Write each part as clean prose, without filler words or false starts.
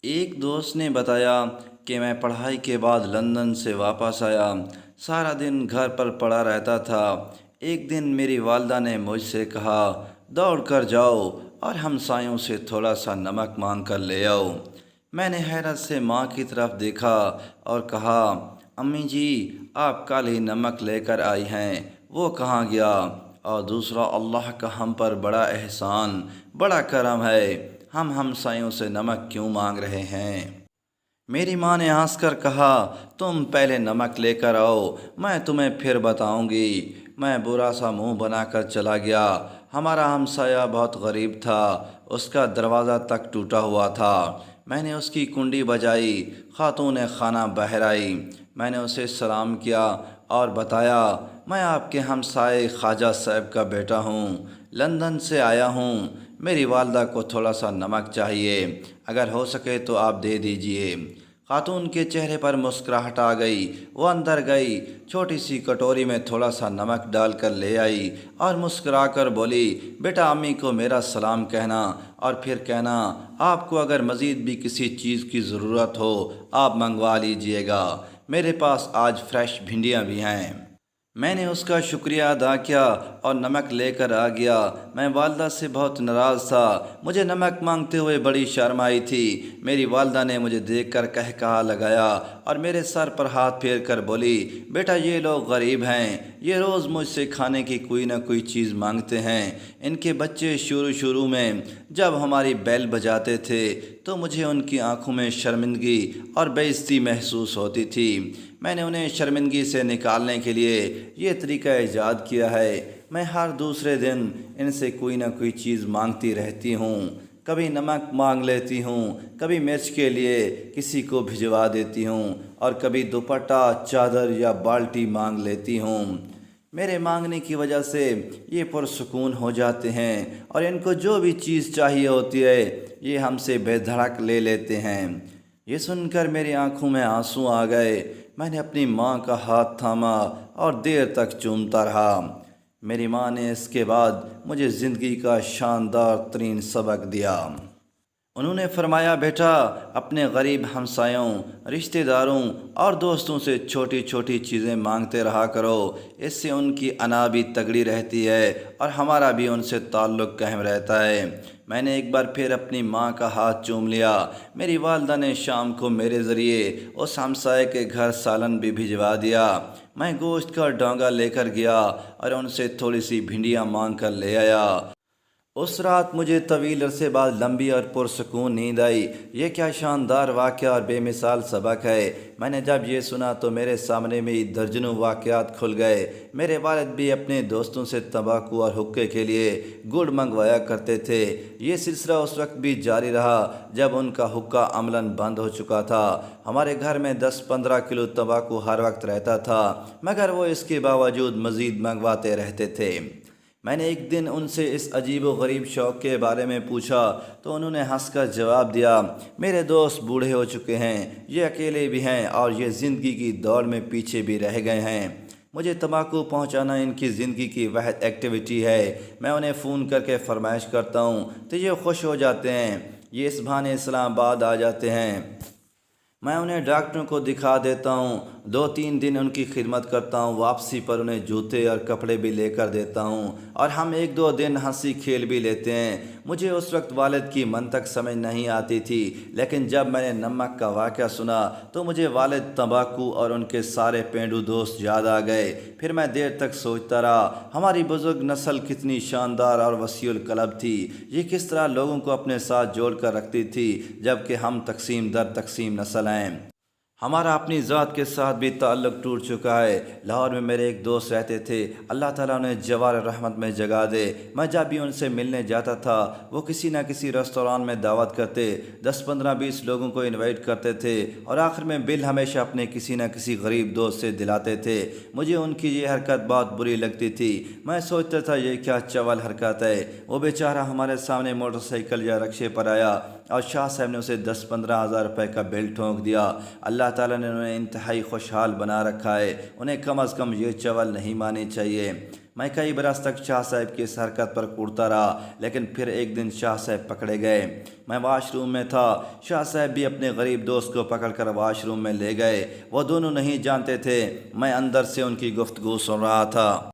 ایک دوست نے بتایا کہ میں پڑھائی کے بعد لندن سے واپس آیا، سارا دن گھر پر پڑا رہتا تھا۔ ایک دن میری والدہ نے مجھ سے کہا، دوڑ کر جاؤ اور ہمسایوں سے تھوڑا سا نمک مانگ کر لے آؤ۔ میں نے حیرت سے ماں کی طرف دیکھا اور کہا، امی جی، آپ کل ہی نمک لے کر آئی ہیں، وہ کہاں گیا؟ اور دوسرا، اللہ کا ہم پر بڑا احسان، بڑا کرم ہے، ہم ہمسایوں سے نمک کیوں مانگ رہے ہیں؟ میری ماں نے ہنس کر کہا، تم پہلے نمک لے کر آؤ، میں تمہیں پھر بتاؤں گی۔ میں برا سا منہ بنا کر چلا گیا۔ ہمارا ہمسایہ بہت غریب تھا، اس کا دروازہ تک ٹوٹا ہوا تھا۔ میں نے اس کی کنڈی بجائی، خاتون خانہ باہر آئی۔ میں نے اسے سلام کیا اور بتایا، میں آپ کے ہمسائے خواجہ صاحب کا بیٹا ہوں، لندن سے آیا ہوں، میری والدہ کو تھوڑا سا نمک چاہیے، اگر ہو سکے تو آپ دے دیجئے۔ خاتون کے چہرے پر مسکراہٹ آ گئی، وہ اندر گئی، چھوٹی سی کٹوری میں تھوڑا سا نمک ڈال کر لے آئی اور مسکرا کر بولی، بیٹا امی کو میرا سلام کہنا اور پھر کہنا، آپ کو اگر مزید بھی کسی چیز کی ضرورت ہو آپ منگوا لیجئے گا، میرے پاس آج فریش بھنڈیاں بھی ہیں۔ میں نے اس کا شکریہ ادا کیا اور نمک لے کر آ گیا۔ میں والدہ سے بہت ناراض تھا، مجھے نمک مانگتے ہوئے بڑی شرم آئی تھی۔ میری والدہ نے مجھے دیکھ کر کہا لگایا اور میرے سر پر ہاتھ پھیر کر بولی، بیٹا یہ لوگ غریب ہیں، یہ روز مجھ سے کھانے کی کوئی نہ کوئی چیز مانگتے ہیں۔ ان کے بچے شروع میں جب ہماری بیل بجاتے تھے تو مجھے ان کی آنکھوں میں شرمندگی اور بے عزتی محسوس ہوتی تھی۔ میں نے انہیں شرمندگی سے نکالنے کے لیے یہ طریقہ ایجاد کیا ہے، میں ہر دوسرے دن ان سے کوئی نہ کوئی چیز مانگتی رہتی ہوں۔ کبھی نمک مانگ لیتی ہوں، کبھی مرچ کے لیے کسی کو بھجوا دیتی ہوں اور کبھی دوپٹہ، چادر یا بالٹی مانگ لیتی ہوں۔ میرے مانگنے کی وجہ سے یہ پرسکون ہو جاتے ہیں اور ان کو جو بھی چیز چاہیے ہوتی ہے یہ ہم سے بے دھڑک لے لیتے ہیں۔ یہ سن کر میری آنکھوں میں آنسو آ گئے۔ میں نے اپنی ماں کا ہاتھ تھاما اور دیر تک چومتا رہا۔ میری ماں نے اس کے بعد مجھے زندگی کا شاندار ترین سبق دیا۔ انہوں نے فرمایا، بیٹا اپنے غریب ہمسایوں، رشتہ داروں اور دوستوں سے چھوٹی چھوٹی چیزیں مانگتے رہا کرو، اس سے ان کی انا بھی تگڑی رہتی ہے اور ہمارا بھی ان سے تعلق قائم رہتا ہے۔ میں نے ایک بار پھر اپنی ماں کا ہاتھ چوم لیا۔ میری والدہ نے شام کو میرے ذریعے اس ہمسائے کے گھر سالن بھی بھجوا دیا۔ میں گوشت کا ڈونگا لے کر گیا اور ان سے تھوڑی سی بھنڈیاں مانگ کر لے آیا۔ اس رات مجھے طویل عرصے بعد لمبی اور پرسکون نیند آئی۔ یہ کیا شاندار واقعہ اور بے مثال سبق ہے۔ میں نے جب یہ سنا تو میرے سامنے میں درجنوں واقعات کھل گئے۔ میرے والد بھی اپنے دوستوں سے تمباکو اور حقے کے لیے گڑ منگوایا کرتے تھے۔ یہ سلسلہ اس وقت بھی جاری رہا جب ان کا حقہ عملاً بند ہو چکا تھا۔ ہمارے گھر میں 10-15 کلو تمباکو ہر وقت رہتا تھا، مگر وہ اس کے باوجود مزید منگواتے رہتے تھے۔ میں نے ایک دن ان سے اس عجیب و غریب شوق کے بارے میں پوچھا تو انہوں نے ہنس کر جواب دیا، میرے دوست بوڑھے ہو چکے ہیں، یہ اکیلے بھی ہیں اور یہ زندگی کی دوڑ میں پیچھے بھی رہ گئے ہیں۔ مجھے تمباکو پہنچانا ان کی زندگی کی واحد ایکٹیویٹی ہے۔ میں انہیں فون کر کے فرمائش کرتا ہوں تو یہ خوش ہو جاتے ہیں۔ یہ اس بہانے اسلام آباد آ جاتے ہیں۔ میں انہیں ڈاکٹروں کو دکھا دیتا ہوں، 2-3 دن ان کی خدمت کرتا ہوں، واپسی پر انہیں جوتے اور کپڑے بھی لے کر دیتا ہوں اور ہم 1-2 دن ہنسی کھیل بھی لیتے ہیں۔ مجھے اس وقت والد کی منطق سمجھ نہیں آتی تھی، لیکن جب میں نے نمک کا واقعہ سنا تو مجھے والد، تمباکو اور ان کے سارے پینڈو دوست یاد آ گئے۔ پھر میں دیر تک سوچتا رہا، ہماری بزرگ نسل کتنی شاندار اور وسیع القلب تھی، یہ کس طرح لوگوں کو اپنے ساتھ جوڑ کر رکھتی تھی، جبکہ ہم تقسیم در تقسیم نسل ہیں۔ ہمارا اپنی ذات کے ساتھ بھی تعلق ٹوٹ چکا ہے۔ لاہور میں میرے ایک دوست رہتے تھے، اللہ تعالیٰ انہیں جوار رحمت میں جگا دے۔ میں جب بھی ان سے ملنے جاتا تھا وہ کسی نہ کسی ریستوران میں دعوت کرتے، 10-15-20 لوگوں کو انوائٹ کرتے تھے اور آخر میں بل ہمیشہ اپنے کسی نہ کسی غریب دوست سے دلاتے تھے۔ مجھے ان کی یہ حرکت بہت بری لگتی تھی۔ میں سوچتا تھا یہ کیا چول حرکت ہے۔ وہ بیچارہ ہمارے سامنے موٹر سائیکل یا رکشے پر آیا اور شاہ صاحب نے اسے 10-15 ہزار روپے کا بل ٹھونک دیا۔ اللہ تعالیٰ نے انہیں انتہائی خوشحال بنا رکھا ہے، انہیں کم از کم یہ چول نہیں مانی چاہیے۔ میں کئی برس تک شاہ صاحب کی اس حرکت پر کوڑتا رہا، لیکن پھر ایک دن شاہ صاحب پکڑے گئے۔ میں واش روم میں تھا، شاہ صاحب بھی اپنے غریب دوست کو پکڑ کر واش روم میں لے گئے۔ وہ دونوں نہیں جانتے تھے، میں اندر سے ان کی گفتگو سن رہا تھا۔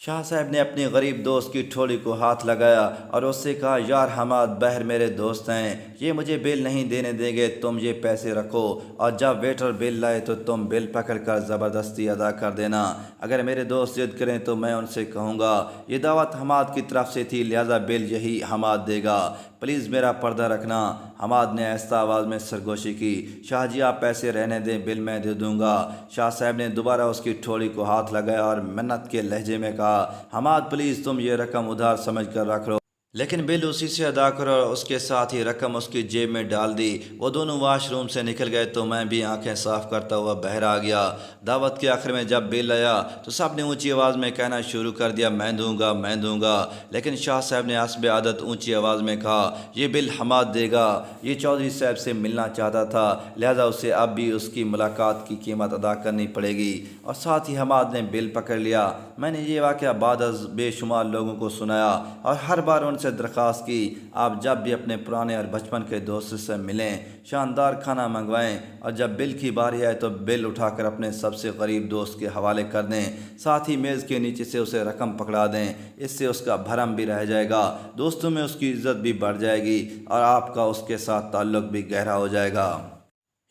شاہ صاحب نے اپنی غریب دوست کی ٹھوڑی کو ہاتھ لگایا اور اس سے کہا، یار حماد بہر میرے دوست ہیں، یہ مجھے بل نہیں دینے دیں گے، تم یہ پیسے رکھو اور جب ویٹر بل لائے تو تم بل پکڑ کر زبردستی ادا کر دینا۔ اگر میرے دوست ضد کریں تو میں ان سے کہوں گا یہ دعوت حماد کی طرف سے تھی، لہذا بل یہی حماد دے گا، پلیز میرا پردہ رکھنا۔ حماد نے آہستہ آواز میں سرگوشی کی، شاہ جی آپ پیسے رہنے دیں، بل میں دے دوں گا۔ شاہ صاحب نے دوبارہ اس کی ٹھوڑی کو ہاتھ لگایا اور منت کے لہجے میں کہا، حماد پلیز تم یہ رقم ادھار سمجھ کر رکھ لو، لیکن بل اسی سے ادا کرو، اور اس کے ساتھ ہی رقم اس کی جیب میں ڈال دی۔ وہ دونوں واش روم سے نکل گئے تو میں بھی آنکھیں صاف کرتا ہوا باہر آ گیا۔ دعوت کے آخر میں جب بل آیا تو سب نے اونچی آواز میں کہنا شروع کر دیا، میں دوں گا میں دوں گا، لیکن شاہ صاحب نے حسب عادت اونچی آواز میں کہا، یہ بل حماد دے گا، یہ چودھری صاحب سے ملنا چاہتا تھا، لہذا اسے اب بھی اس کی ملاقات کی قیمت ادا کرنی پڑے گی۔ اور ساتھ ہی حماد نے بل پکڑ لیا۔ میں نے یہ واقعہ بعد از بے شمار لوگوں کو سنایا اور ہر بار ان سے درخواست کی، آپ جب بھی اپنے پرانے اور بچپن کے دوست سے ملیں، شاندار کھانا منگوائیں اور جب بل کی باری آئے تو بل اٹھا کر اپنے سب سے قریب دوست کے حوالے کر دیں، ساتھ ہی میز کے نیچے سے اسے رقم پکڑا دیں، اس سے اس کا بھرم بھی رہ جائے گا، دوستوں میں اس کی عزت بھی بڑھ جائے گی اور آپ کا اس کے ساتھ تعلق بھی گہرا ہو جائے گا۔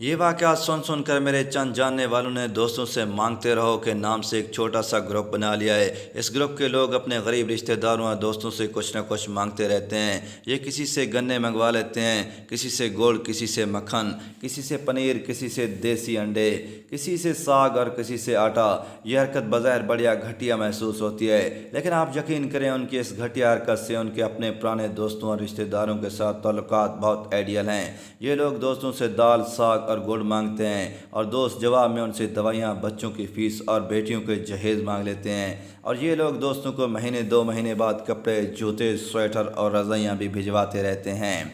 یہ واقعات سن کر میرے چند جاننے والوں نے دوستوں سے مانگتے رہو کہ نام سے ایک چھوٹا سا گروپ بنا لیا ہے۔ اس گروپ کے لوگ اپنے غریب رشتہ داروں اور دوستوں سے کچھ نہ کچھ مانگتے رہتے ہیں۔ یہ کسی سے گنے منگوا لیتے ہیں، کسی سے گوڑ، کسی سے مکھن، کسی سے پنیر، کسی سے دیسی انڈے، کسی سے ساگ اور کسی سے آٹا۔ یہ حرکت بظاہر بڑیا گھٹیا محسوس ہوتی ہے، لیکن آپ یقین کریں ان کی اس گھٹیا حرکت سے ان کے اپنے پرانے دوستوں اور رشتہ داروں کے ساتھ تعلقات بہت آئیڈیل ہیں۔ یہ لوگ دوستوں سے دال، ساگ اور گڑ مانگتے ہیں اور دوست جواب میں ان سے دوائیاں، بچوں کی فیس اور بیٹیوں کے جہیز مانگ لیتے ہیں، اور یہ لوگ دوستوں کو مہینے 2 مہینے بعد کپڑے، جوتے، سویٹر اور رضائیاں بھی بھجواتے رہتے ہیں۔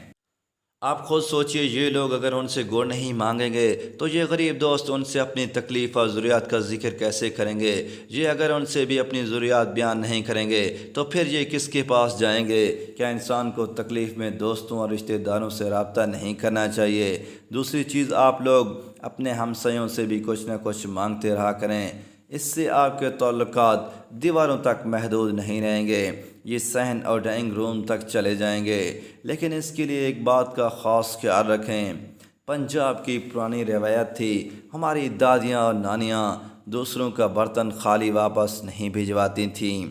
آپ خود سوچئے، یہ لوگ اگر ان سے گڑ نہیں مانگیں گے تو یہ غریب دوست ان سے اپنی تکلیف اور ضروریات کا ذکر کیسے کریں گے؟ یہ اگر ان سے بھی اپنی ضروریات بیان نہیں کریں گے تو پھر یہ کس کے پاس جائیں گے؟ کیا انسان کو تکلیف میں دوستوں اور رشتہ داروں سے رابطہ نہیں کرنا چاہیے؟ دوسری چیز، آپ لوگ اپنے ہمسایوں سے بھی کچھ نہ کچھ مانگتے رہا کریں، اس سے آپ کے تعلقات دیواروں تک محدود نہیں رہیں گے، یہ صحن اور ڈائننگ روم تک چلے جائیں گے۔ لیکن اس کے لیے ایک بات کا خاص خیال رکھیں، پنجاب کی پرانی روایت تھی، ہماری دادیاں اور نانیاں دوسروں کا برتن خالی واپس نہیں بھجواتی تھیں۔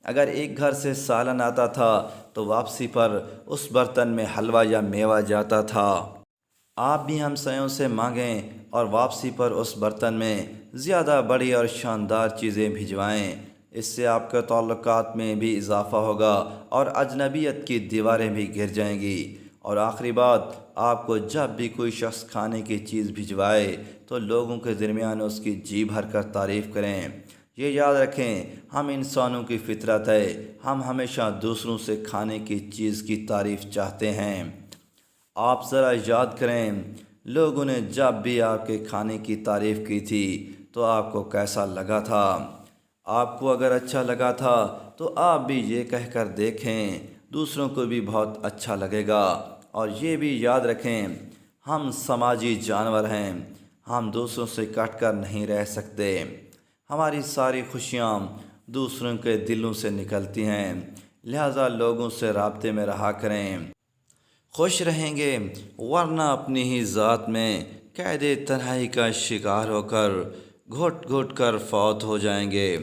اگر ایک گھر سے سالن آتا تھا تو واپسی پر اس برتن میں حلوہ یا میوہ جاتا تھا۔ آپ بھی ہمسایوں سے مانگیں اور واپسی پر اس برتن میں زیادہ بڑی اور شاندار چیزیں بھجوائیں، اس سے آپ کے تعلقات میں بھی اضافہ ہوگا اور اجنبیت کی دیواریں بھی گر جائیں گی۔ اور آخری بات، آپ کو جب بھی کوئی شخص کھانے کی چیز بھجوائے تو لوگوں کے درمیان اس کی جی بھر کر تعریف کریں۔ یہ یاد رکھیں، ہم انسانوں کی فطرت ہے، ہم ہمیشہ دوسروں سے کھانے کی چیز کی تعریف چاہتے ہیں۔ آپ ذرا یاد کریں، لوگوں نے جب بھی آپ کے کھانے کی تعریف کی تھی تو آپ کو کیسا لگا تھا؟ آپ کو اگر اچھا لگا تھا تو آپ بھی یہ کہہ کر دیکھیں، دوسروں کو بھی بہت اچھا لگے گا۔ اور یہ بھی یاد رکھیں، ہم سماجی جانور ہیں، ہم دوسروں سے کٹ کر نہیں رہ سکتے، ہماری ساری خوشیاں دوسروں کے دلوں سے نکلتی ہیں، لہٰذا لوگوں سے رابطے میں رہا کریں۔ خوش رہیں گے، ورنہ اپنی ہی ذات میں قید تنہائی کا شکار ہو کر گھٹ گھٹ کر فوت ہو جائیں گے۔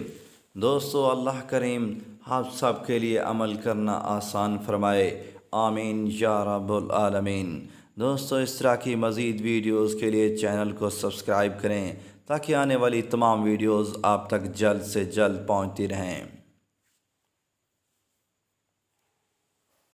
دوستو، اللہ کریم آپ سب کے لیے عمل کرنا آسان فرمائے، آمین یا رب العالمین۔ دوستو، اس طرح کی مزید ویڈیوز کے لیے چینل کو سبسکرائب کریں تاکہ آنے والی تمام ویڈیوز آپ تک جلد سے جلد پہنچتی رہیں۔